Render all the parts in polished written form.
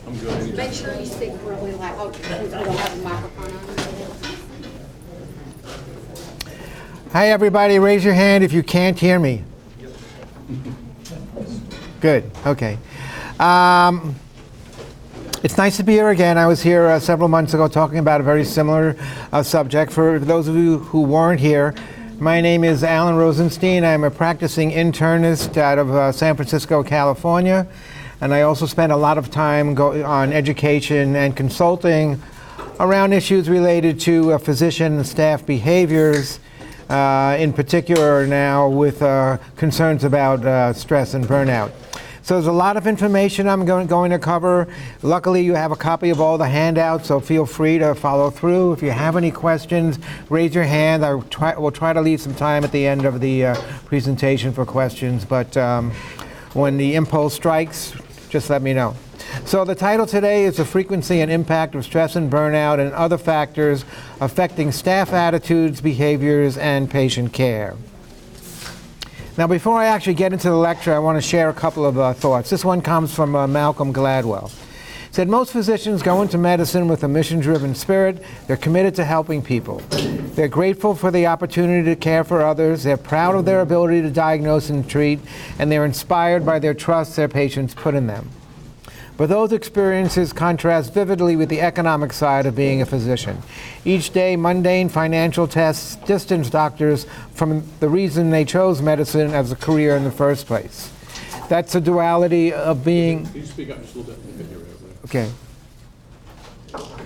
I'm good. Make sure you speak really loud, because we don't have a microphone on. Hi, everybody. Raise your hand if you can't hear me. Good. Okay. It's nice to be here again. I was here several months ago talking about a very similar subject. For those of you who weren't here, my name is Alan Rosenstein. I'm a practicing internist out of San Francisco, California. And I also spend a lot of time on education and consulting around issues related to physician and staff behaviors, in particular now with concerns about stress and burnout. So there's a lot of information I'm going to cover. Luckily, you have a copy of all the handouts, so feel free to follow through. If you have any questions, raise your hand. We'll try to leave some time at the end of the presentation for questions, but when the impulse strikes, just let me know. So the title today is The Frequency and Impact of Stress and Burnout and Other Factors Affecting Staff Attitudes, Behaviors, and Patient Care. Now, before I actually get into the lecture, I want to share a couple of thoughts. This one comes from Malcolm Gladwell. He said, most physicians go into medicine with a mission-driven spirit. They're committed to helping people. They're grateful for the opportunity to care for others. They're proud of their ability to diagnose and treat, and they're inspired by their trust their patients put in them. But those experiences contrast vividly with the economic side of being a physician. Each day, mundane financial tests distance doctors from the reason they chose medicine as a career in the first place. That's a duality of being... Can you speak up just a little bit? Okay.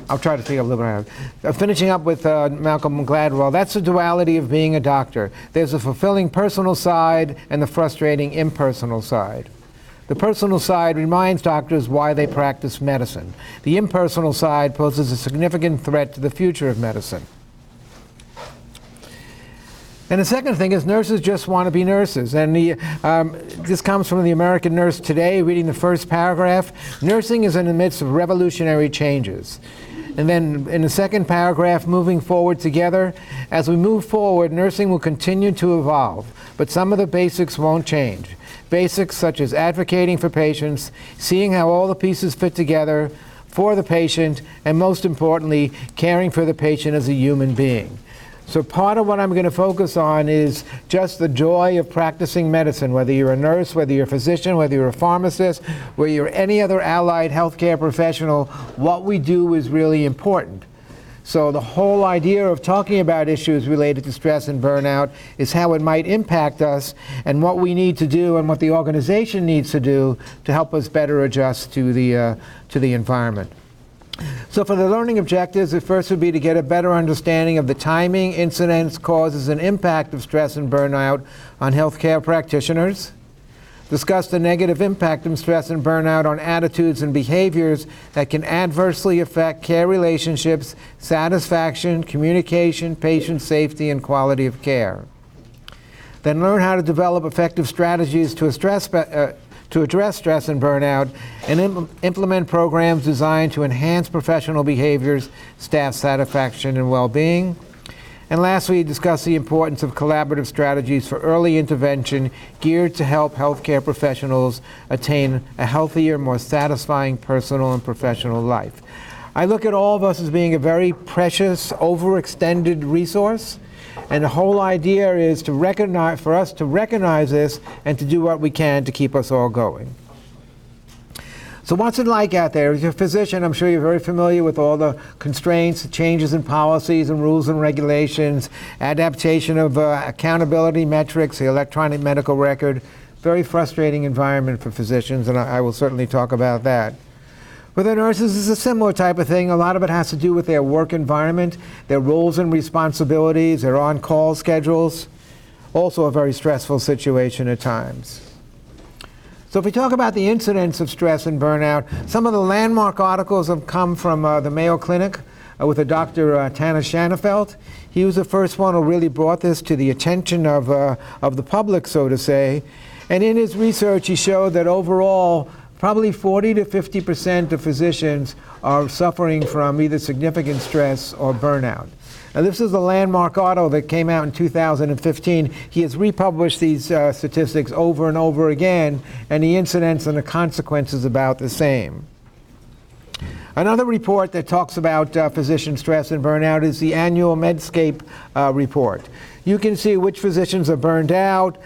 I'll try to speak up a little bit higher. Finishing up with Malcolm Gladwell, that's the duality of being a doctor. There's a fulfilling personal side and the frustrating impersonal side. The personal side reminds doctors why they practice medicine. The impersonal side poses a significant threat to the future of medicine. And the second thing is nurses just want to be nurses. And this comes from the American Nurse Today, reading the first paragraph. Nursing is in the midst of revolutionary changes. And then in the second paragraph, moving forward together. As we move forward, nursing will continue to evolve, but some of the basics won't change. Basics such as advocating for patients, seeing how all the pieces fit together for the patient, and most importantly, caring for the patient as a human being. So part of what I'm going to focus on is just the joy of practicing medicine, whether you're a nurse, whether you're a physician, whether you're a pharmacist, whether you're any other allied healthcare professional. What we do is really important. So the whole idea of talking about issues related to stress and burnout is how it might impact us and what we need to do and what the organization needs to do to help us better adjust to the environment. So for the learning objectives, the first would be to get a better understanding of the timing, incidence, causes, and impact of stress and burnout on healthcare practitioners. Discuss the negative impact of stress and burnout on attitudes and behaviors that can adversely affect care relationships, satisfaction, communication, patient safety, and quality of care. Then learn how to develop effective strategies to address stress and burnout and implement programs designed to enhance professional behaviors, staff satisfaction, and well-being. And lastly, discuss the importance of collaborative strategies for early intervention geared to help healthcare professionals attain a healthier, more satisfying personal and professional life. I look at all of us as being a very precious, overextended resource. And the whole idea is for us to recognize this and to do what we can to keep us all going. So what's it like out there? As you're a physician, I'm sure you're very familiar with all the constraints, changes in policies and rules and regulations, adaptation of accountability metrics, the electronic medical record. Very frustrating environment for physicians, and I will certainly talk about that. For the nurses, it's a similar type of thing. A lot of it has to do with their work environment, their roles and responsibilities, their on-call schedules. Also a very stressful situation at times. So if we talk about the incidence of stress and burnout, some of the landmark articles have come from the Mayo Clinic with a Dr. Tanner Shanafelt. He was the first one who really brought this to the attention of the public, so to say. And in his research, he showed that overall, probably 40 to 50% of physicians are suffering from either significant stress or burnout. Now, this is a landmark article that came out in 2015. He has republished these statistics over and over again, and the incidence and the consequences about the same. Another report that talks about physician stress and burnout is the annual Medscape report. You can see which physicians are burned out,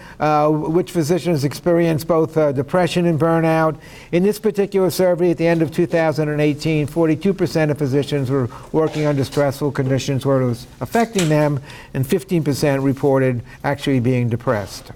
which physicians experience both depression and burnout. In this particular survey at the end of 2018, 42% of physicians were working under stressful conditions where it was affecting them, and 15% reported actually being depressed.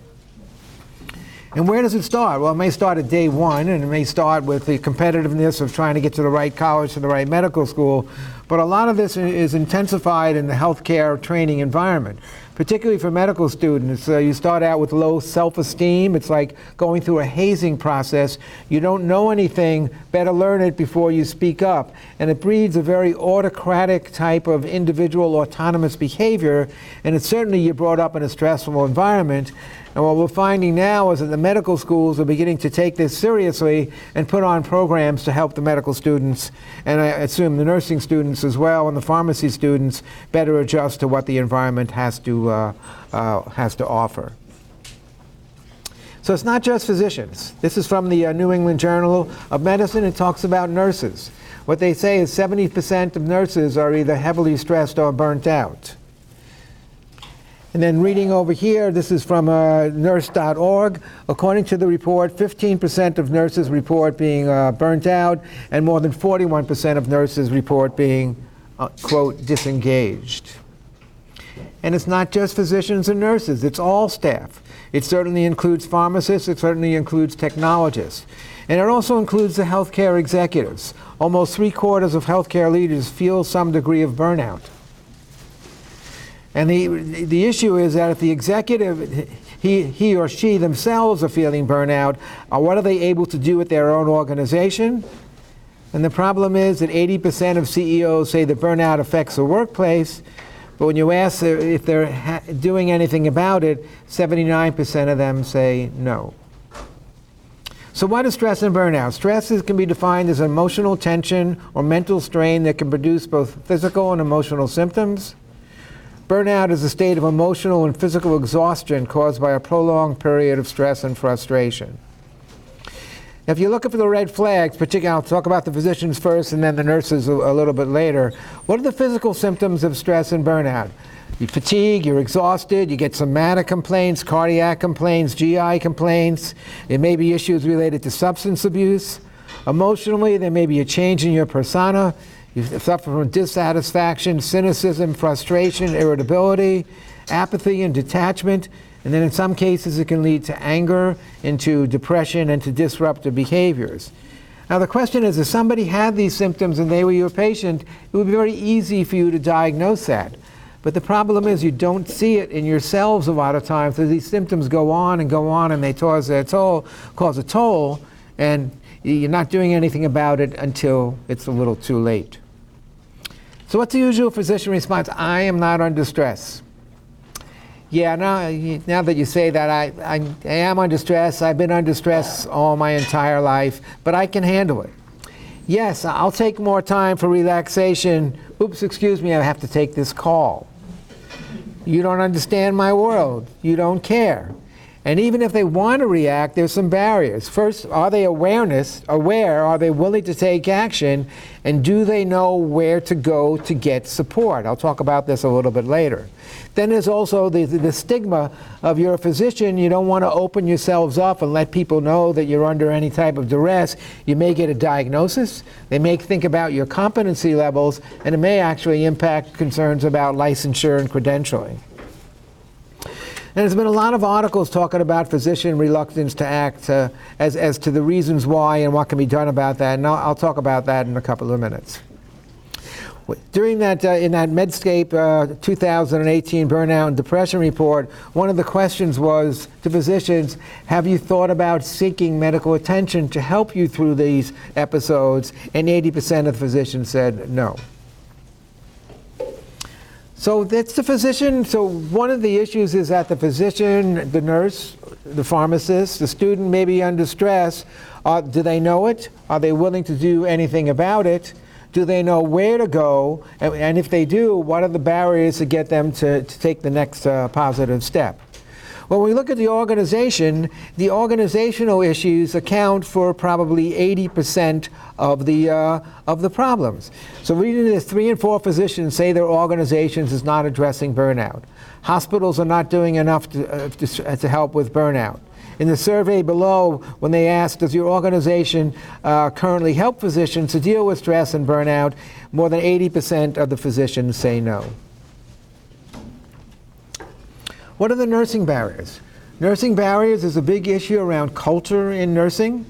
And where does it start? Well, it may start at day one, and it may start with the competitiveness of trying to get to the right college, to the right medical school, but a lot of this is intensified in the healthcare training environment. Particularly for medical students, you start out with low self-esteem. It's like going through a hazing process. You don't know anything, better learn it before you speak up. And it breeds a very autocratic type of individual autonomous behavior, and it's certainly you're brought up in a stressful environment. And what we're finding now is that the medical schools are beginning to take this seriously and put on programs to help the medical students, and I assume the nursing students as well, and the pharmacy students better adjust to what the environment has to offer. So it's not just physicians. This is from the New England Journal of Medicine. It talks about nurses. What they say is 70% of nurses are either heavily stressed or burnt out. And then reading over here, this is from nurse.org. According to the report, 15% of nurses report being burnt out, and more than 41% of nurses report being, quote, disengaged. And it's not just physicians and nurses, it's all staff. It certainly includes pharmacists, it certainly includes technologists. And it also includes the healthcare executives. Almost 3/4 of healthcare leaders feel some degree of burnout. And the issue is that if the executive, he or she themselves are feeling burnout, what are they able to do with their own organization? And the problem is that 80% of CEOs say that burnout affects the workplace, but when you ask if they're doing anything about it, 79% of them say no. So what is stress and burnout? Stress can be defined as emotional tension or mental strain that can produce both physical and emotional symptoms. Burnout is a state of emotional and physical exhaustion caused by a prolonged period of stress and frustration. If you're looking for the red flags, particularly, I'll talk about the physicians first and then the nurses a little bit later. What are the physical symptoms of stress and burnout? You fatigue, you're exhausted, you get somatic complaints, cardiac complaints, GI complaints. There may be issues related to substance abuse. Emotionally, there may be a change in your persona. You suffer from dissatisfaction, cynicism, frustration, irritability, apathy, and detachment. And then in some cases, it can lead to anger, into depression, and to disruptive behaviors. Now the question is, if somebody had these symptoms and they were your patient, it would be very easy for you to diagnose that. But the problem is you don't see it in yourselves a lot of times, so these symptoms go on, and they cause a toll, and you're not doing anything about it until it's a little too late. So what's the usual physician response? I am not under stress. Yeah, now that you say that, I am under stress. I've been under stress all my entire life, but I can handle it. Yes, I'll take more time for relaxation. Oops, excuse me, I have to take this call. You don't understand my world. You don't care. And even if they want to react, there's some barriers. First, are they aware? Are they willing to take action? And do they know where to go to get support? I'll talk about this a little bit later. Then there's also the stigma of you're a physician. You don't want to open yourselves up and let people know that you're under any type of duress. You may get a diagnosis. They may think about your competency levels, and it may actually impact concerns about licensure and credentialing. And there's been a lot of articles talking about physician reluctance to act as to the reasons why and what can be done about that, and I'll talk about that in a couple of minutes. During that, in that Medscape 2018 Burnout and Depression report, one of the questions was to physicians, have you thought about seeking medical attention to help you through these episodes? And 80% of physicians said no. So that's the physician. So one of the issues is that the physician, the nurse, the pharmacist, the student may be under stress. Do they know it? Are they willing to do anything about it? Do they know where to go? And if they do, what are the barriers to get them to take the next positive step? When we look at the organizational issues account for probably 80% of the problems. So reading this, 3 in 4 physicians say their organizations is not addressing burnout. Hospitals are not doing enough to help with burnout. In the survey below, when they asked, does your organization currently help physicians to deal with stress and burnout, more than 80% of the physicians say no. What are the nursing barriers? Nursing barriers is a big issue around culture in nursing.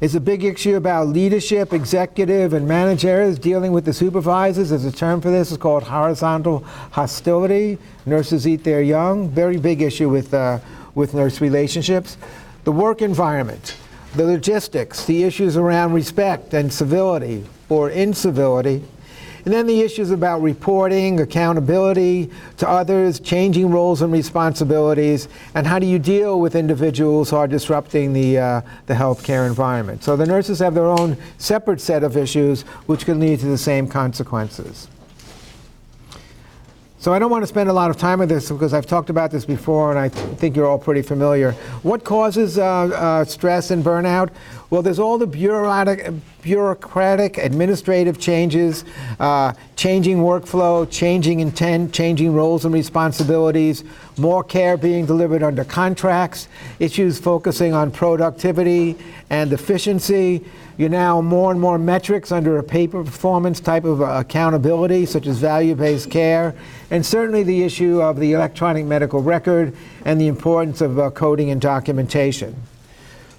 It's a big issue about leadership, executive, and managers dealing with the supervisors. There's a term for this. It's called horizontal hostility. Nurses eat their young. Very big issue with nurse relationships. The work environment, the logistics, the issues around respect and civility or incivility. And then the issues about reporting, accountability to others, changing roles and responsibilities, and how do you deal with individuals who are disrupting the healthcare environment. So the nurses have their own separate set of issues which can lead to the same consequences. So I don't want to spend a lot of time with this because I've talked about this before and I think you're all pretty familiar. What causes stress and burnout? Well, there's all the bureaucratic administrative changes, changing workflow, changing intent, changing roles and responsibilities, more care being delivered under contracts, issues focusing on productivity and efficiency. You're now more and more metrics under a pay-per-performance type of accountability, such as value-based care, and certainly the issue of the electronic medical record and the importance of coding and documentation.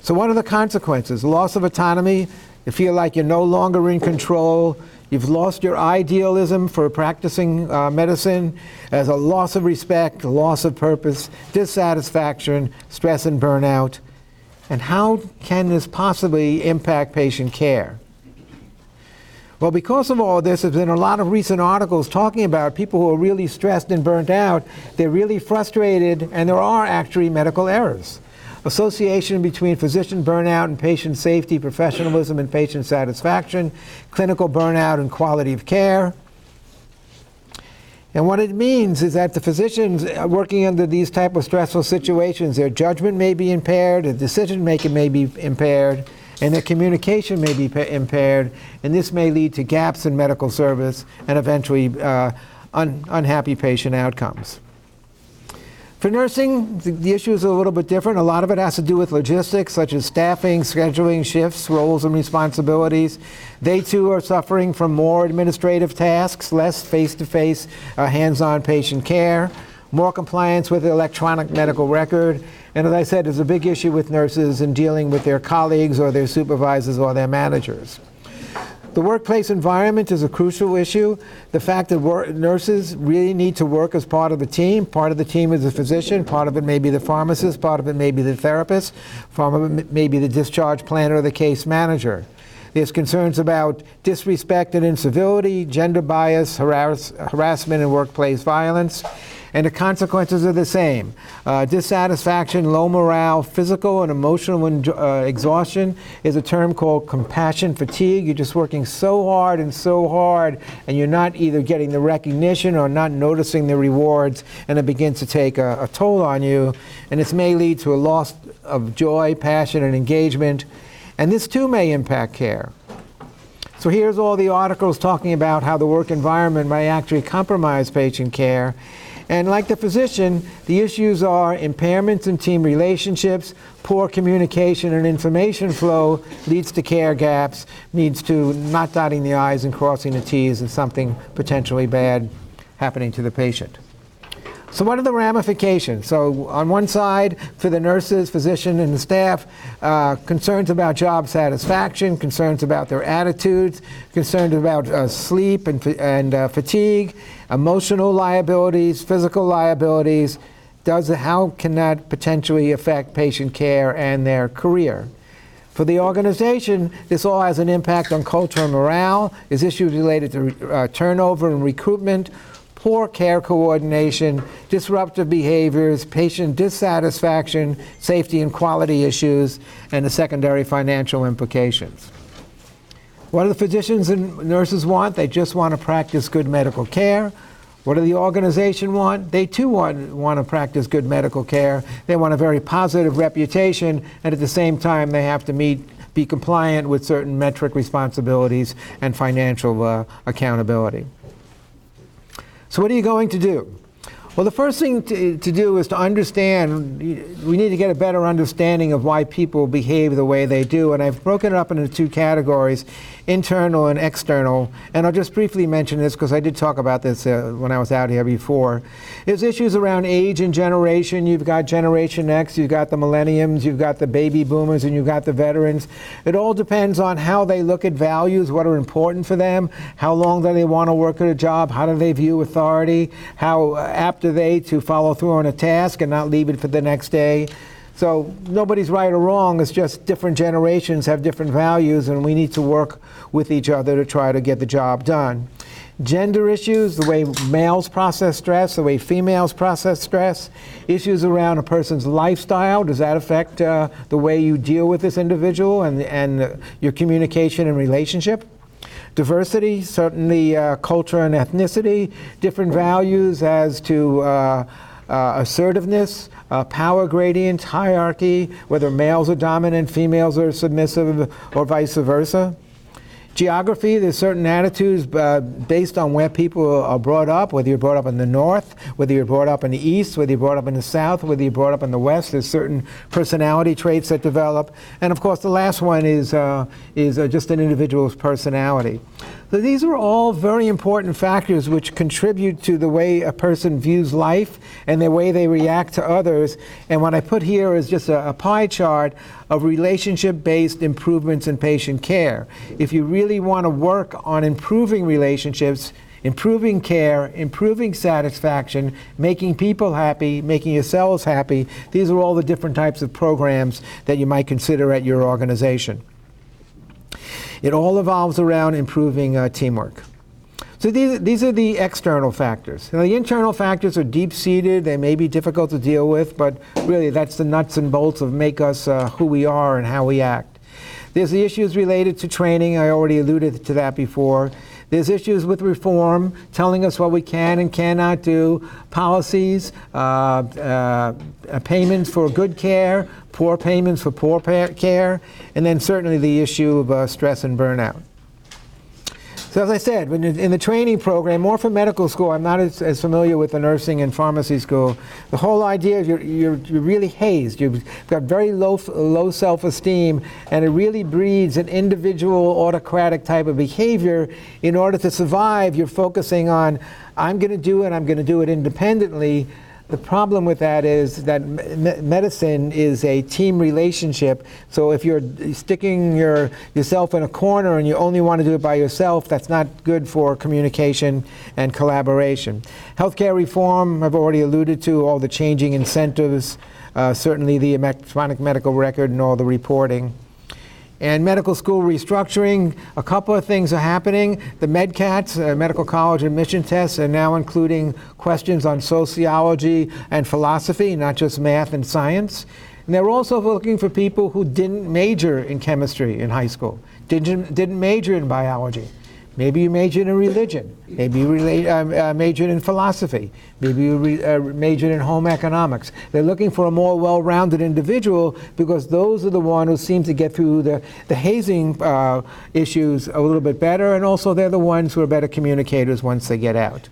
So what are the consequences? Loss of autonomy. You feel like you're no longer in control. You've lost your idealism for practicing medicine. There's a loss of respect, a loss of purpose, dissatisfaction, stress and burnout. And how can this possibly impact patient care? Well, because of all this, there's been a lot of recent articles talking about people who are really stressed and burnt out. They're really frustrated, and there are actually medical errors. Association between physician burnout and patient safety, professionalism and patient satisfaction, clinical burnout and quality of care. And what it means is that the physicians working under these type of stressful situations, their judgment may be impaired, their decision making may be impaired, and their communication may be impaired, and this may lead to gaps in medical service and eventually unhappy patient outcomes. For nursing, the issue is a little bit different. A lot of it has to do with logistics, such as staffing, scheduling, shifts, roles, and responsibilities. They too are suffering from more administrative tasks, less face-to-face, hands-on patient care, more compliance with the electronic medical record. And as I said, there's a big issue with nurses in dealing with their colleagues or their supervisors or their managers. The workplace environment is a crucial issue. The fact that nurses really need to work as part of a team. Part of the team is the physician, part of it may be the pharmacist, part of it may be the therapist, part of it may be the discharge planner or the case manager. There's concerns about disrespect and incivility, gender bias, harassment and workplace violence. And the consequences are the same. Dissatisfaction, low morale, physical and emotional exhaustion is a term called compassion fatigue. You're just working so hard, and you're not either getting the recognition or not noticing the rewards, and it begins to take a toll on you. And this may lead to a loss of joy, passion, and engagement. And this too may impact care. So here's all the articles talking about how the work environment may actually compromise patient care. And like the physician, the issues are impairments in team relationships, poor communication and information flow leads to care gaps, leads to not dotting the I's and crossing the T's, and something potentially bad happening to the patient. So what are the ramifications? So on one side, for the nurses, physician, and the staff, concerns about job satisfaction, concerns about their attitudes, concerns about sleep and fatigue, emotional liabilities, physical liabilities. How can that potentially affect patient care and their career? For the organization, this all has an impact on culture and morale. There's issues related to turnover and recruitment, poor care coordination, disruptive behaviors, patient dissatisfaction, safety and quality issues, and the secondary financial implications. What do the physicians and nurses want? They just want to practice good medical care. What do the organization want? They too want to practice good medical care. They want a very positive reputation, and at the same time they have to be compliant with certain metric responsibilities and financial accountability. So what are you going to do? Well, the first thing to do is to understand, we need to get a better understanding of why people behave the way they do, and I've broken it up into two categories, internal and external, and I'll just briefly mention this because I did talk about this when I was out here before. There's issues around age and generation. You've got Generation X, you've got the millenniums, you've got the baby boomers, and you've got the veterans. It all depends on how they look at values, what are important for them, how long do they want to work at a job, how do they view authority, how apt are they to follow through on a task and not leave it for the next day. So nobody's right or wrong, it's just different generations have different values, and we need to work with each other to try to get the job done. Gender issues, the way males process stress, the way females process stress, issues around a person's lifestyle, does that affect the way you deal with this individual and your communication and relationship? Diversity, certainly culture and ethnicity, different values as to assertiveness, power gradient, hierarchy, whether males are dominant, females are submissive, or vice versa. Geography, there's certain attitudes based on where people are brought up, whether you're brought up in the north, whether you're brought up in the east, whether you're brought up in the south, whether you're brought up in the west. There's certain personality traits that develop. And of course, the last one is just an individual's personality. So these are all very important factors which contribute to the way a person views life and the way they react to others. And what I put here is just a pie chart of relationship-based improvements in patient care. If you really want to work on improving relationships, improving care, improving satisfaction, making people happy, making yourselves happy, these are all the different types of programs that you might consider at your organization. It all evolves around improving teamwork. So these are the external factors. Now, the internal factors are deep-seated. They may be difficult to deal with, but really that's the nuts and bolts of make us who we are and how we act. There's the issues related to training. I already alluded to that before. There's issues with reform, telling us what we can and cannot do, policies, payments for good care, poor payments for poor care, and then certainly the issue of stress and burnout. So as I said, in the training program, more for medical school, I'm not as familiar with the nursing and pharmacy school. The whole idea is you're really hazed. You've got very low self-esteem, and it really breeds an individual autocratic type of behavior. In order to survive, you're focusing on, I'm going to do it, I'm going to do it independently. The problem with that is that medicine is a team relationship. So if you're sticking yourself in a corner and you only want to do it by yourself, that's not good for communication and collaboration. Healthcare reform, I've already alluded to, all the changing incentives, certainly the electronic medical record and all the reporting. And medical school restructuring, a couple of things are happening. The MedCats, medical college admission tests, are now including questions on sociology and philosophy, not just math and science. And they're also looking for people who didn't major in chemistry in high school, didn't major in biology. Maybe you majored in religion. Maybe you majored in philosophy. Maybe you majored in home economics. They're looking for a more well-rounded individual because those are the ones who seem to get through the hazing issues a little bit better, and also they're the ones who are better communicators once they get out.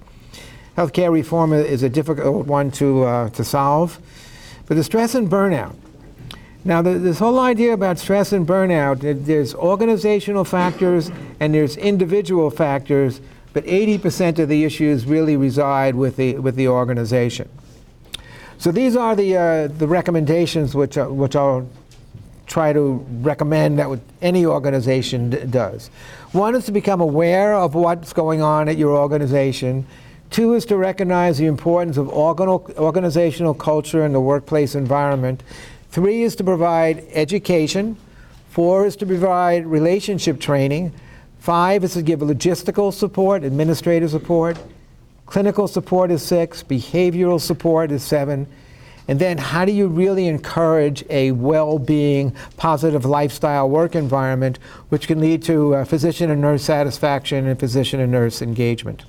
Healthcare reform is a difficult one to solve. But the stress and burnout. Now, this whole idea about stress and burnout, there's organizational factors and there's individual factors, but 80% of the issues really reside with the organization. So these are the recommendations which I'll try to recommend that any organization does. One is to become aware of what's going on at your organization. Two is to recognize the importance of organizational culture in the workplace environment. 3 is to provide education. 4 is to provide relationship training. 5 is to give logistical support, administrative support. Clinical support is 6. Behavioral support is 7. And then how do you really encourage a well-being, positive lifestyle work environment, which can lead to physician and nurse satisfaction and physician and nurse engagement.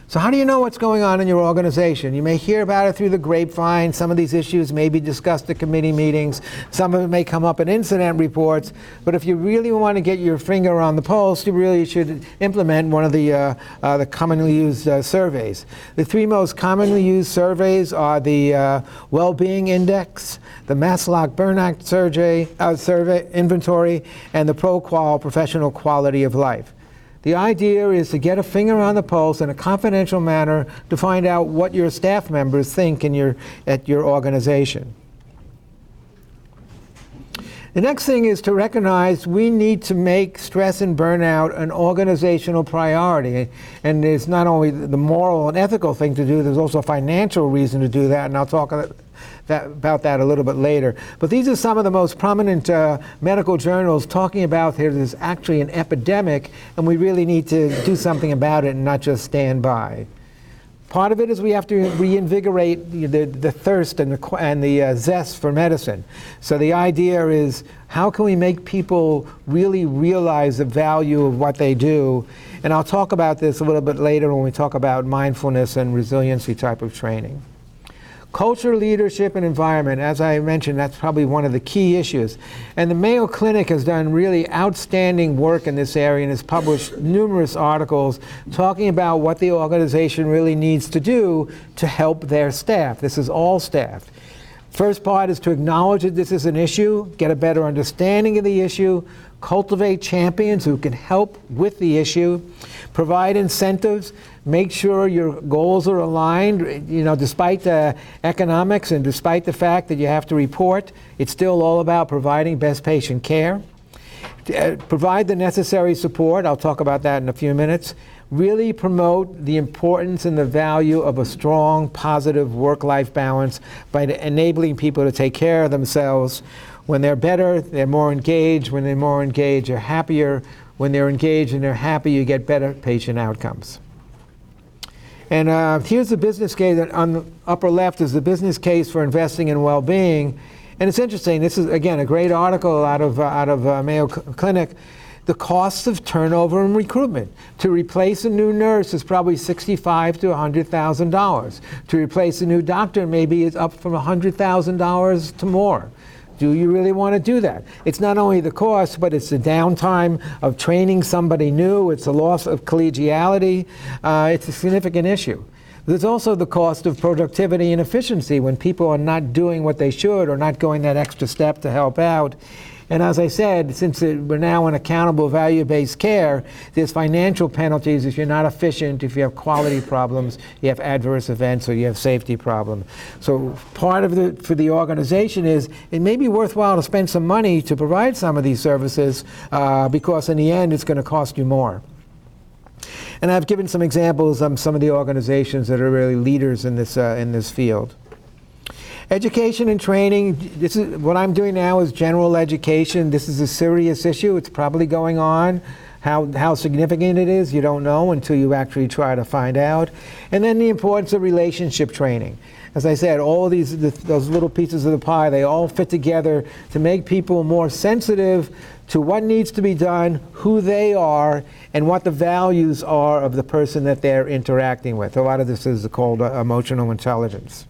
So how do you know what's going on in your organization? You may hear about it through the grapevine. Some of these issues may be discussed at committee meetings. Some of it may come up in incident reports. But if you really want to get your finger on the pulse, you really should implement one of the commonly used surveys. The three most commonly used surveys are the Well-Being Index, the Maslow Burnout survey inventory, and the ProQual Professional Quality of Life. The idea is to get a finger on the pulse in a confidential manner to find out what your staff members think at your organization. The next thing is to recognize we need to make stress and burnout an organizational priority. And it's not only the moral and ethical thing to do, there's also a financial reason to do that, and I'll talk about that a little bit later. But these are some of the most prominent medical journals talking about there's actually an epidemic, and we really need to do something about it and not just stand by. Part of it is we have to reinvigorate the thirst and the zest for medicine. So the idea is, how can we make people really realize the value of what they do? And I'll talk about this a little bit later when we talk about mindfulness and resiliency type of training. Culture, leadership, and environment, as I mentioned, that's probably one of the key issues. And the Mayo Clinic has done really outstanding work in this area and has published numerous articles talking about what the organization really needs to do to help their staff. This is all staff. First part is to acknowledge that this is an issue, get a better understanding of the issue, cultivate champions who can help with the issue, provide incentives, make sure your goals are aligned. Despite the economics and despite the fact that you have to report, it's still all about providing best patient care. Provide the necessary support. I'll talk about that in a few minutes. Really promote the importance and the value of a strong, positive work-life balance by enabling people to take care of themselves. When they're better, they're more engaged. When they're more engaged, they're happier. When they're engaged and they're happy, you get better patient outcomes. And here's the business case. On the upper left is the business case for investing in well-being. And it's interesting. This is, again, a great article out of Mayo Clinic. The costs of turnover and recruitment. To replace a new nurse is probably $65,000 to $100,000. To replace a new doctor, maybe it's up from $100,000 to more. Do you really want to do that? It's not only the cost, but it's the downtime of training somebody new. It's the loss of collegiality. It's a significant issue. There's also the cost of productivity and efficiency when people are not doing what they should or not going that extra step to help out. And as I said, since we're now in accountable value-based care, there's financial penalties if you're not efficient, if you have quality problems, you have adverse events, or you have safety problems. So part of it for the organization is it may be worthwhile to spend some money to provide some of these services because in the end it's going to cost you more. And I've given some examples of some of the organizations that are really leaders in this field. Education and training, this is what I'm doing now is general education. This is a serious issue. It's probably going on. How significant it is, you don't know until you actually try to find out. And then the importance of relationship training. As I said, all of those little pieces of the pie, they all fit together to make people more sensitive to what needs to be done, who they are, and what the values are of the person that they're interacting with. A lot of this is called emotional intelligence.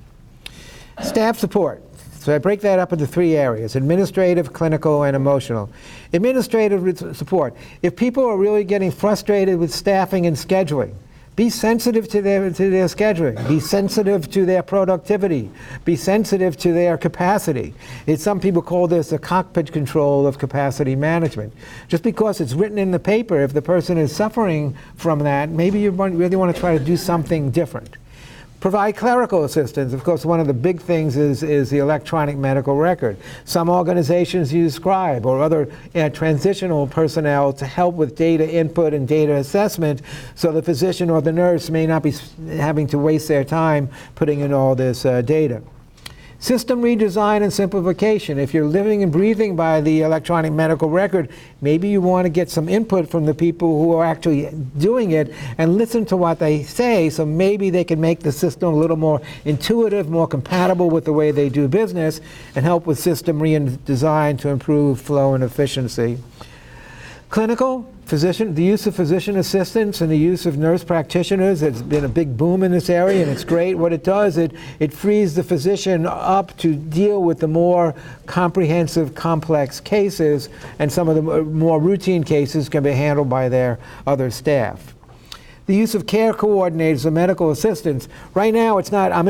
Staff support. So I break that up into three areas: administrative, clinical, and emotional. Administrative support. If people are really getting frustrated with staffing and scheduling, be sensitive to their scheduling. Be sensitive to their productivity. Be sensitive to their capacity. Some people call this the cockpit control of capacity management. Just because it's written in the paper, if the person is suffering from that, maybe you really want to try to do something different. Provide clerical assistance. Of course, one of the big things is the electronic medical record. Some organizations use Scribe or other transitional personnel to help with data input and data assessment, so the physician or the nurse may not be having to waste their time putting in all this data. System redesign and simplification. If you're living and breathing by the electronic medical record, maybe you want to get some input from the people who are actually doing it and listen to what they say, so maybe they can make the system a little more intuitive, more compatible with the way they do business, and help with system redesign to improve flow and efficiency. Clinical, The use of physician assistants and the use of nurse practitioners, it's been a big boom in this area, and it's great. What it does, it frees the physician up to deal with the more comprehensive, complex cases, and some of the more routine cases can be handled by their other staff. The use of care coordinators or medical assistants. Right now, it's not. I'm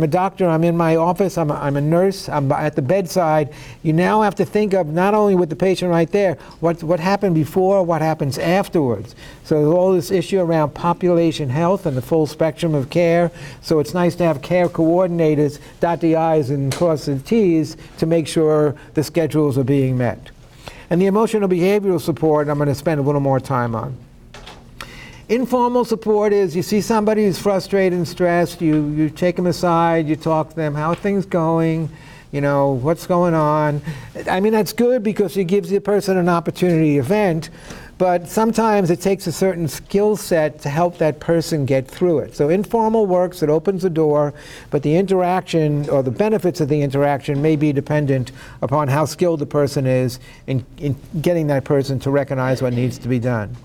a doctor. I'm in my office. I'm a nurse. I'm at the bedside. You now have to think of not only with the patient right there, what happened before, what happens afterwards. So there's all this issue around population health and the full spectrum of care. So it's nice to have care coordinators dot the I's and cross the T's to make sure the schedules are being met. And the emotional behavioral support, I'm going to spend a little more time on. Informal support is you see somebody who's frustrated and stressed, you take them aside, you talk to them, how are things going, what's going on. I mean, that's good because it gives the person an opportunity to vent, but sometimes it takes a certain skill set to help that person get through it. So informal works, it opens the door, but the interaction or the benefits of the interaction may be dependent upon how skilled the person is in getting that person to recognize what needs to be done.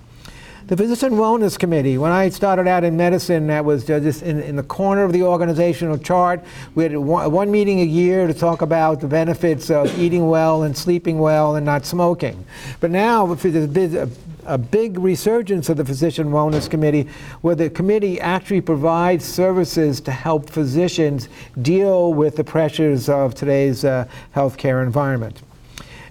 The Physician Wellness Committee, when I started out in medicine, that was just in the corner of the organizational chart. We had one meeting a year to talk about the benefits of eating well and sleeping well and not smoking. But now there's a big resurgence of the Physician Wellness Committee, where the committee actually provides services to help physicians deal with the pressures of today's healthcare environment.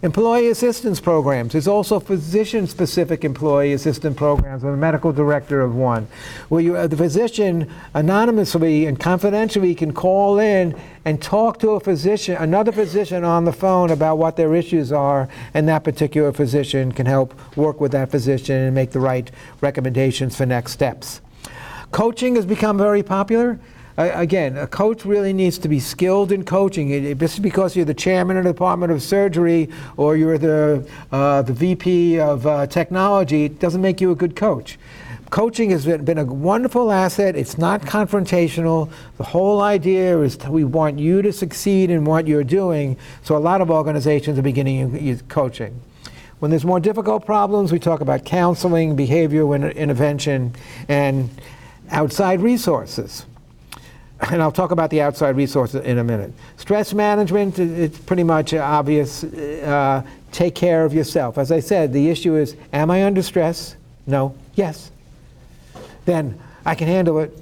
Employee assistance programs. There's also physician-specific employee assistance programs. I'm a medical director of one, where the physician anonymously and confidentially can call in and talk to another physician on the phone about what their issues are, and that particular physician can help work with that physician and make the right recommendations for next steps. Coaching has become very popular. Again, a coach really needs to be skilled in coaching. Just because you're the chairman of the Department of Surgery or you're the VP of technology, it doesn't make you a good coach. Coaching has been a wonderful asset. It's not confrontational. The whole idea is we want you to succeed in what you're doing, so a lot of organizations are beginning coaching. When there's more difficult problems, we talk about counseling, behavioral intervention, and outside resources. And I'll talk about the outside resources in a minute. Stress management, it's pretty much obvious. Take care of yourself. As I said, the issue is, am I under stress? No. Yes. Then I can handle it.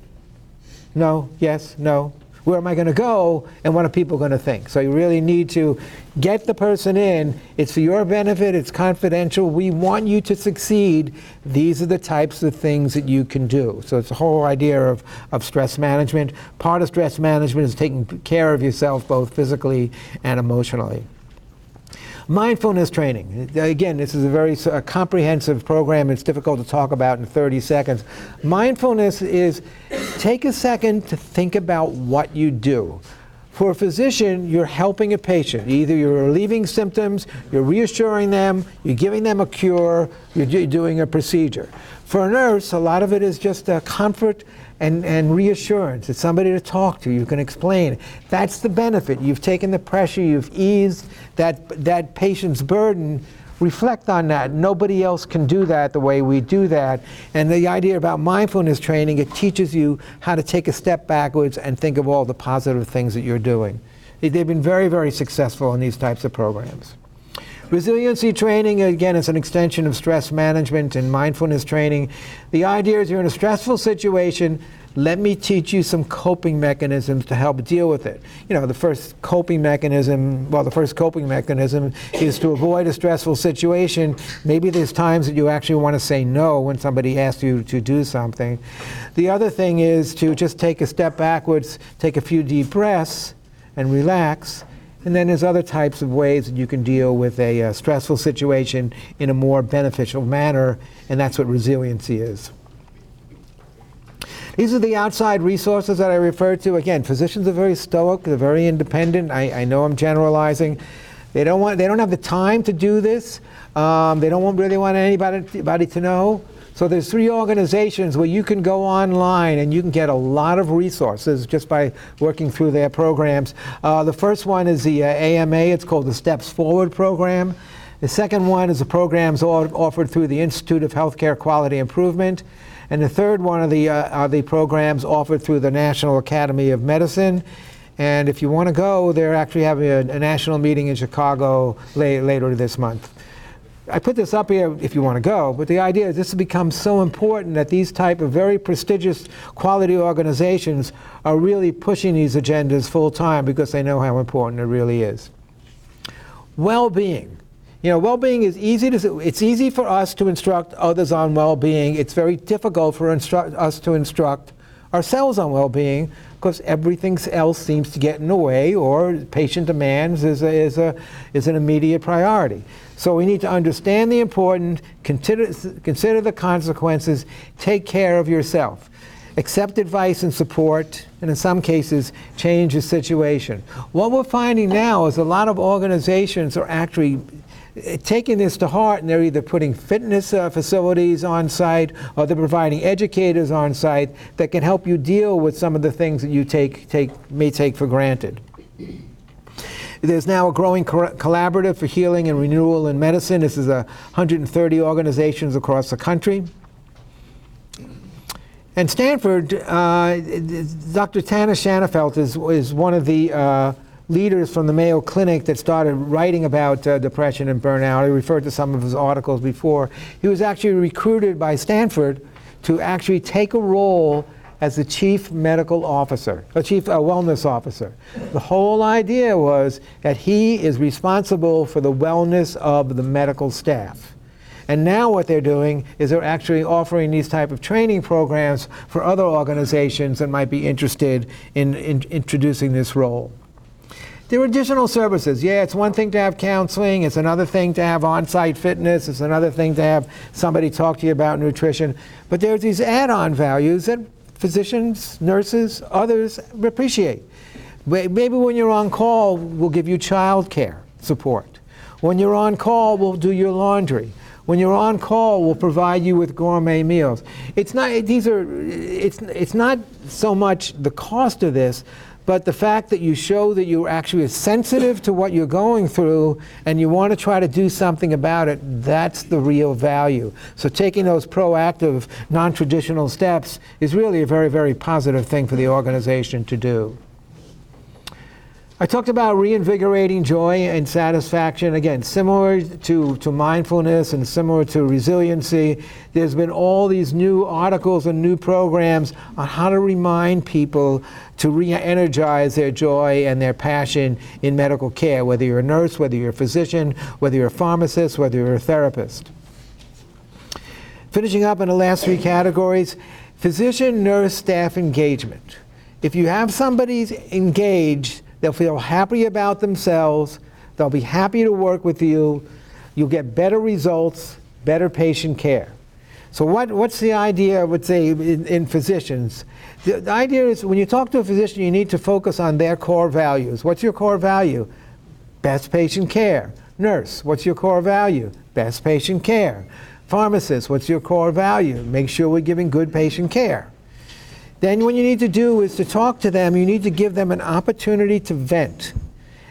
No. Yes. No. Where am I going to go, and what are people going to think? So you really need to get the person in. It's for your benefit. It's confidential. We want you to succeed. These are the types of things that you can do. So it's the whole idea of stress management. Part of stress management is taking care of yourself both physically and emotionally. Mindfulness training. Again, this is a very comprehensive program. It's difficult to talk about in 30 seconds. Mindfulness is take a second to think about what you do. For a physician, you're helping a patient. Either you're relieving symptoms, you're reassuring them, you're giving them a cure, you're doing a procedure. For a nurse, a lot of it is just comfort and reassurance. It's somebody to talk to. You can explain. That's the benefit. You've taken the pressure. You've eased that patient's burden. Reflect on that. Nobody else can do that the way we do that. And the idea about mindfulness training, it teaches you how to take a step backwards and think of all the positive things that you're doing. They've been very, very successful in these types of programs. Resiliency training, again, is an extension of stress management and mindfulness training. The idea is you're in a stressful situation. Let me teach you some coping mechanisms to help deal with it. The first coping mechanism is to avoid a stressful situation. Maybe there's times that you actually want to say no when somebody asks you to do something. The other thing is to just take a step backwards, take a few deep breaths, and relax. And then there's other types of ways that you can deal with a stressful situation in a more beneficial manner, and that's what resiliency is. These are the outside resources that I referred to. Again, physicians are very stoic, they're very independent. I know I'm generalizing. They don't have the time to do this. They don't really want anybody to know. So there's 3 organizations where you can go online and you can get a lot of resources just by working through their programs. The first one is the AMA. It's called the Steps Forward program. The second one is the programs offered through the Institute of Healthcare Quality Improvement. And the third one are the programs offered through the National Academy of Medicine. And if you want to go, they're actually having a national meeting in Chicago later this month. I put this up here if you want to go, but the idea is this has become so important that these type of very prestigious quality organizations are really pushing these agendas full time because they know how important it really is. Well-being. You know, well-being is it's easy for us to instruct others on well-being. It's very difficult for us to instruct ourselves on well-being because everything else seems to get in the way, or patient demands is an immediate priority. So we need to understand the importance, consider the consequences, take care of yourself. Accept advice and support, and in some cases, change the situation. What we're finding now is a lot of organizations are actually taking this to heart, and they're either putting fitness facilities on site, or they're providing educators on site that can help you deal with some of the things that you may take for granted. There's now a growing collaborative for healing and renewal in medicine. This is 130 organizations across the country. And Stanford, Dr. Tana Shanafelt is one of the leaders from the Mayo Clinic that started writing about depression and burnout. I referred to some of his articles before. He was actually recruited by Stanford to actually take a role as the chief medical officer, a chief wellness officer. The whole idea was that he is responsible for the wellness of the medical staff. And now what they're doing is they're actually offering these type of training programs for other organizations that might be interested in introducing this role. There are additional services. Yeah, it's one thing to have counseling. It's another thing to have on-site fitness. It's another thing to have somebody talk to you about nutrition. But there's these add-on values that physicians, nurses, others appreciate. Maybe when you're on call, we'll give you child care support. When you're on call, we'll do your laundry. When you're on call, we'll provide you with gourmet meals. It's not so much the cost of this, but the fact that you show that you're actually sensitive to what you're going through and you want to try to do something about it, that's the real value. So taking those proactive, non-traditional steps is really a very, very positive thing for the organization to do. I talked about reinvigorating joy and satisfaction. Again, similar to mindfulness and similar to resiliency, there's been all these new articles and new programs on how to remind people to re-energize their joy and their passion in medical care, whether you're a nurse, whether you're a physician, whether you're a pharmacist, whether you're a therapist. Finishing up in the last three categories, physician, nurse, staff engagement. If you have somebody engaged, they'll feel happy about themselves, they'll be happy to work with you, you'll get better results, better patient care. So what's the idea, I would say, in physicians? The idea is when you talk to a physician, you need to focus on their core values. What's your core value? Best patient care. Nurse, what's your core value? Best patient care. Pharmacist, what's your core value? Make sure we're giving good patient care. Then what you need to do is to talk to them. You need to give them an opportunity to vent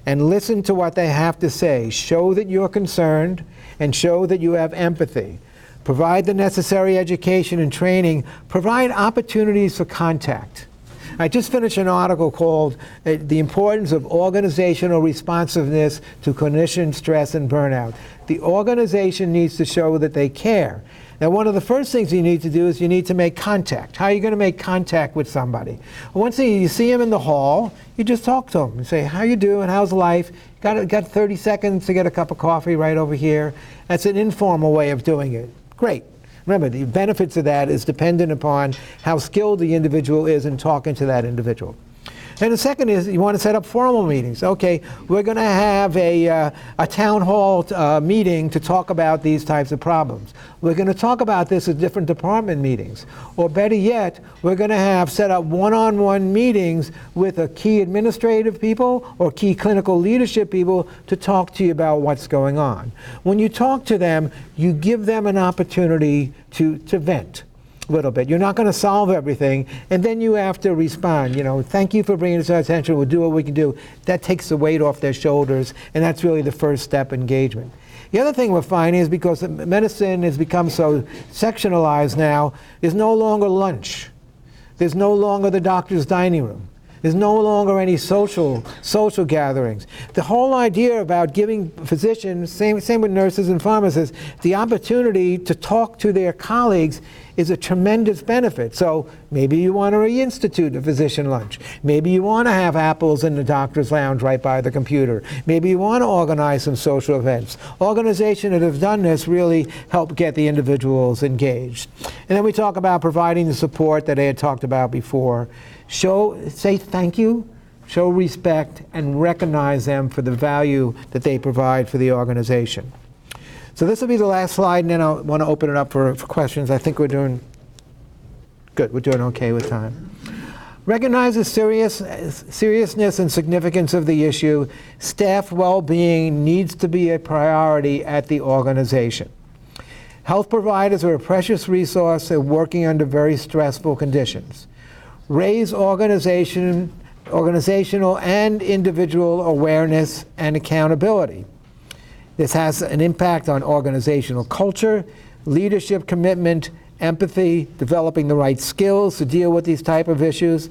and listen to what they have to say. Show that you're concerned and show that you have empathy. Provide the necessary education and training. Provide opportunities for contact. I just finished an article called The Importance of Organizational Responsiveness to Clinician Stress and Burnout. The organization needs to show that they care. Now, one of the first things you need to do is you need to make contact. How are you going to make contact with somebody? Once you see them in the hall, you just talk to them. You say, how you doing? How's life? Got 30 seconds to get a cup of coffee right over here? That's an informal way of doing it. Great. Remember, the benefits of that is dependent upon how skilled the individual is in talking to that individual. And the second is you want to set up formal meetings. Okay, we're going to have a town hall meeting to talk about these types of problems. We're going to talk about this at different department meetings. Or better yet, we're going to set up one-on-one meetings with a key administrative people or key clinical leadership people to talk to you about what's going on. When you talk to them, you give them an opportunity to vent a little bit. You're not going to solve everything, and then you have to respond. You know, thank you for bringing this to our attention. We'll do what we can do. That takes the weight off their shoulders, and that's really the first step, engagement. The other thing we're finding is because medicine has become so sectionalized now, there's no longer lunch. There's no longer the doctor's dining room. There's no longer any social gatherings. The whole idea about giving physicians, same with nurses and pharmacists, the opportunity to talk to their colleagues is a tremendous benefit. So maybe you want to reinstitute a physician lunch. Maybe you want to have apples in the doctor's lounge right by the computer. Maybe you want to organize some social events. Organizations that have done this really help get the individuals engaged. And then we talk about providing the support that I had talked about before. Say thank you, show respect, and recognize them for the value that they provide for the organization. So this will be the last slide, and then I want to open it up for questions. I think we're doing good. We're doing okay with time. Recognize the seriousness and significance of the issue. Staff well-being needs to be a priority at the organization. Health providers are a precious resource and working under very stressful conditions. Raise organizational and individual awareness and accountability. This has an impact on organizational culture, leadership commitment, empathy, developing the right skills to deal with these type of issues.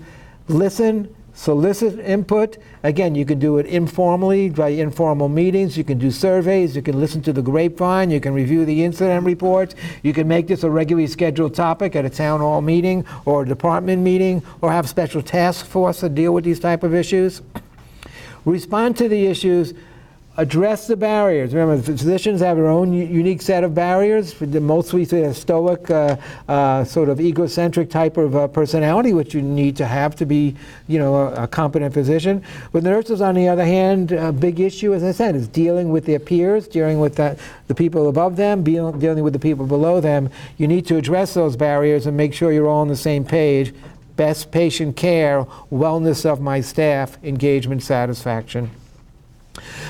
Listen, solicit input. Again, you can do it informally by informal meetings. You can do surveys. You can listen to the grapevine. You can review the incident reports. You can make this a regularly scheduled topic at a town hall meeting or a department meeting, or have special task force to deal with these type of issues. Respond to the issues. Address the barriers. Remember, physicians have their own unique set of barriers. For the mostly a stoic, sort of egocentric type of personality, which you need to have to be, a competent physician. With nurses, on the other hand, a big issue, as I said, is dealing with their peers, dealing with the people above them, dealing with the people below them. You need to address those barriers and make sure you're all on the same page. Best patient care, wellness of my staff, engagement, satisfaction.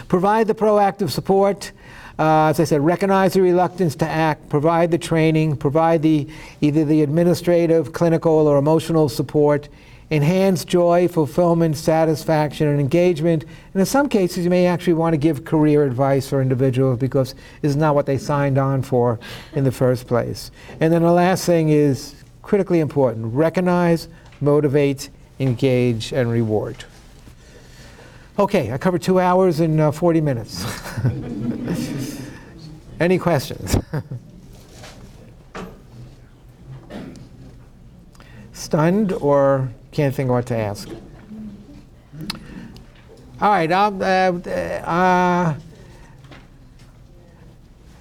Provide the proactive support. As I said, recognize the reluctance to act, provide the training, provide either the administrative, clinical, or emotional support, enhance joy, fulfillment, satisfaction, and engagement. And in some cases, you may actually want to give career advice for individuals because it's not what they signed on for in the first place. And then the last thing is critically important: recognize, motivate, engage, and reward. Okay, I covered 2 hours and 40 minutes. Any questions? Stunned or can't think of what to ask? All right,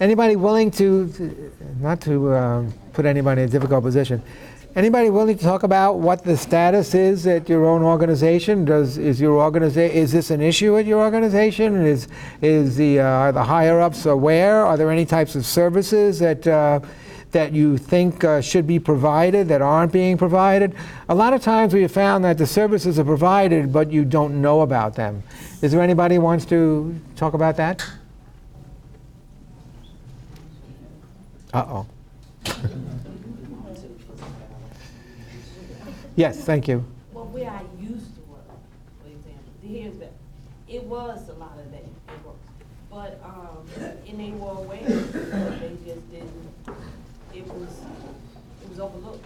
anybody willing to, not to put anybody in a difficult position, anybody willing to talk about what the status is at your own organization? Is this an issue at your organization? Are the higher ups aware? Are there any types of services that you think should be provided that aren't being provided? A lot of times we have found that the services are provided, but you don't know about them. Is there anybody who wants to talk about that? Uh-oh. Yes, thank you. Well, where I used to work, for example, it was a lot of that work, but and they were aware, they just didn't. It was overlooked.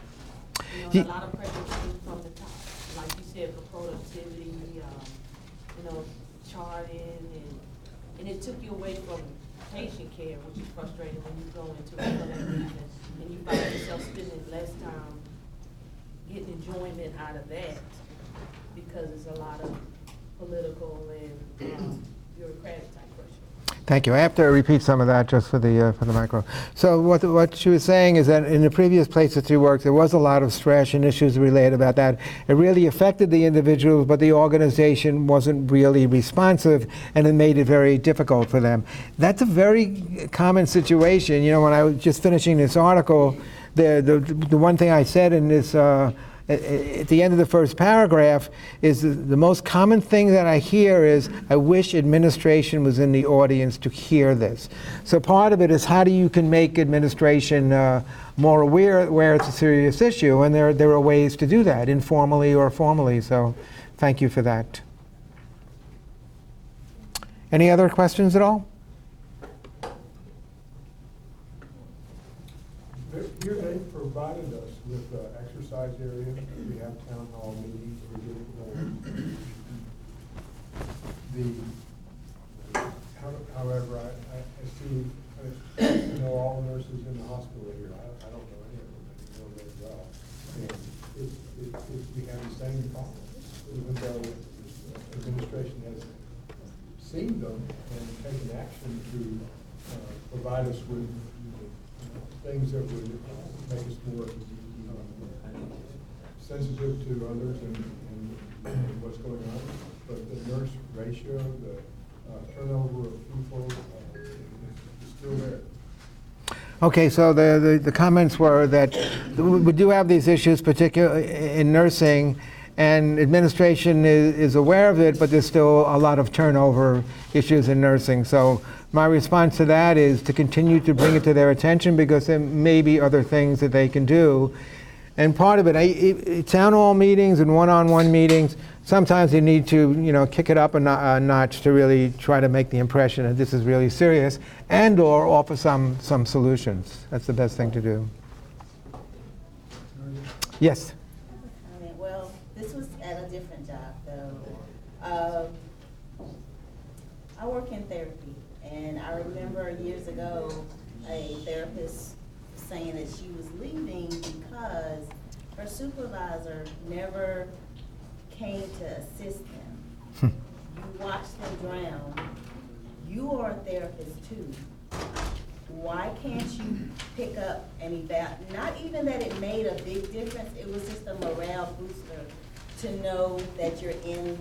A lot of pressure came from the top, like you said, for productivity, charting, and it took you away from patient care, which is frustrating when you go into a clinic and you find yourself spending less time getting enjoyment out of that, because it's a lot of political and bureaucratic type pressure. Thank you. I have to repeat some of that just for the micro. So what she was saying is that in the previous place that she worked, there was a lot of stress and issues related about that. It really affected the individuals, but the organization wasn't really responsive, and it made it very difficult for them. That's a very common situation. When I was just finishing this article, the one thing I said in this at the end of the first paragraph is the most common thing that I hear is, I wish administration was in the audience to hear this. So part of it is how you can make administration more aware where it's a serious issue, and there are ways to do that, informally or formally. So thank you for that. Any other questions at all? we have town hall meetings, we get it going. However, I see, I know all the nurses in the hospital here, I don't know any of them, I know very well. And we have the same problem, even though administration has seen them and taken action to provide us with things that would make us more sensitive to others and what's going on. But the nurse ratio, the turnover of people is still there. Okay, so the comments were that we do have these issues, particularly in nursing, and administration is aware of it, but there's still a lot of turnover issues in nursing. So my response to that is to continue to bring it to their attention, because there may be other things that they can do. And part of it, town hall meetings and one-on-one meetings, sometimes you need to, kick it up a notch to really try to make the impression that this is really serious, and/or offer some solutions. That's the best thing to do. Yes. Well, this was at a different job, though. I work in therapy, and I remember years ago a therapist saying that she was leaving because her supervisor never came to assist them. You watch them drown. You are a therapist too. Why can't you pick up and evaluate? Not even that it made a big difference, it was just a morale booster to know that you're in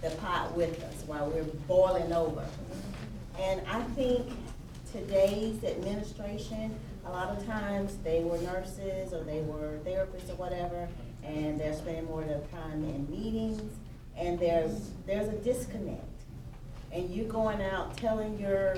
the pot with us while we're boiling over. And I think today's administration, a lot of times they were nurses or they were therapists or whatever, and they're spending more of their time in meetings, and there's a disconnect. And you're going out telling your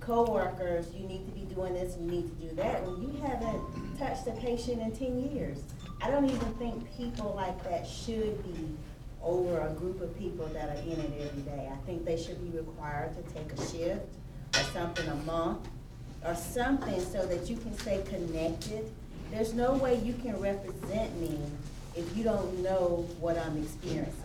coworkers you need to be doing this and you need to do that when you haven't touched a patient in 10 years. I don't even think people like that should be over a group of people that are in it every day. I think they should be required to take a shift or something a month or something so that you can stay connected. There's no way you can represent me if you don't know what I'm experiencing.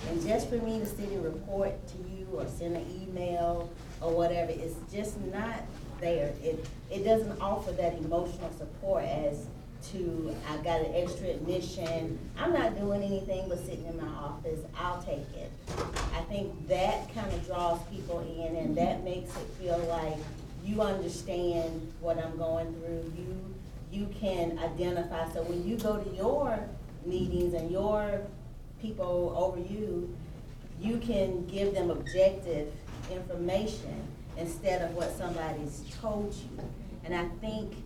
And just for me to sit and report to you or send an email or whatever, it's just not there. It doesn't offer that emotional support as to, I got an extra admission, I'm not doing anything but sitting in my office, I'll take it. I think that kind of draws people in, and that makes it feel like you understand what I'm going through. You can identify. So when you go to your meetings and your people over you, you can give them objective information instead of what somebody's told you. And I think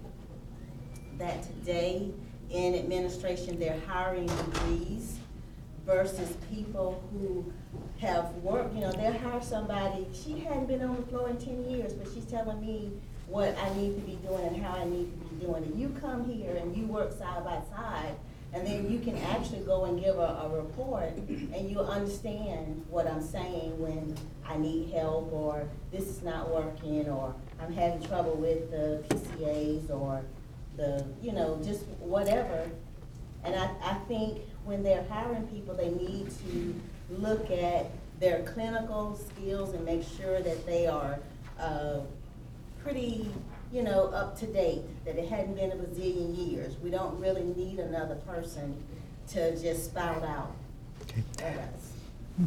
that today in administration, they're hiring degrees versus people who have worked. They'll hire somebody, she hadn't been on the floor in 10 years, but she's telling me what I need to be doing and how I need to be doing it. You come here and you work side by side, and then you can actually go and give a report, and you'll understand what I'm saying when I need help, or this is not working, or I'm having trouble with the PCAs, or just whatever. And I think when they're hiring people, they need to look at their clinical skills and make sure that they are pretty, up to date, that it hadn't been a bazillion years. We don't really need another person to just spout out at us.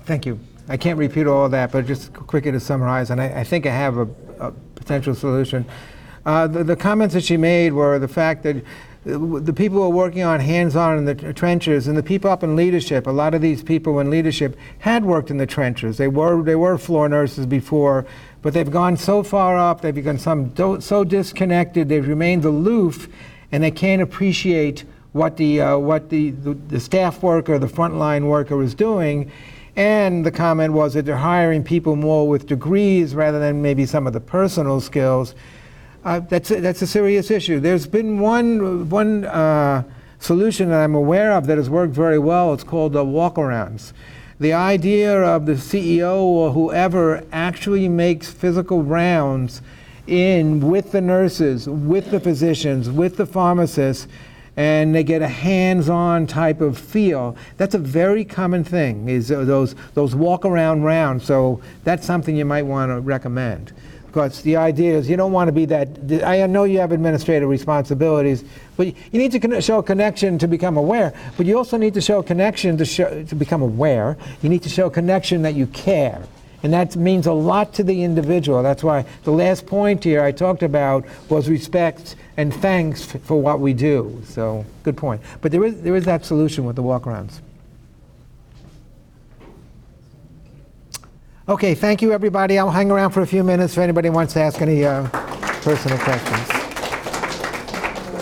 Thank you. I can't repeat all of that, but just quickly to summarize, and I think I have a potential solution. The comments that she made were the fact that the people who are working on hands-on in the trenches, and the people up in leadership, a lot of these people in leadership had worked in the trenches. They were floor nurses before, but they've gone so far up, they've become so disconnected, they've remained aloof, and they can't appreciate what the staff worker, the frontline worker is doing. And the comment was that they're hiring people more with degrees rather than maybe some of the personal skills. That's a serious issue. There's been one solution that I'm aware of that has worked very well. It's called walkarounds. The idea of the CEO or whoever actually makes physical rounds with the nurses, with the physicians, with the pharmacists, and they get a hands-on type of feel. That's a very common thing, is those walk-around rounds. So that's something you might want to recommend. Because the idea is you don't want to be that, I know you have administrative responsibilities, but you need to show connection to become aware, but you also need to show connection to become aware. You need to show connection that you care. And that means a lot to the individual. That's why the last point here I talked about was respect and thanks for what we do. So, good point. But there is that solution with the walk-arounds. Okay, thank you, everybody. I'll hang around for a few minutes if anybody wants to ask any personal questions.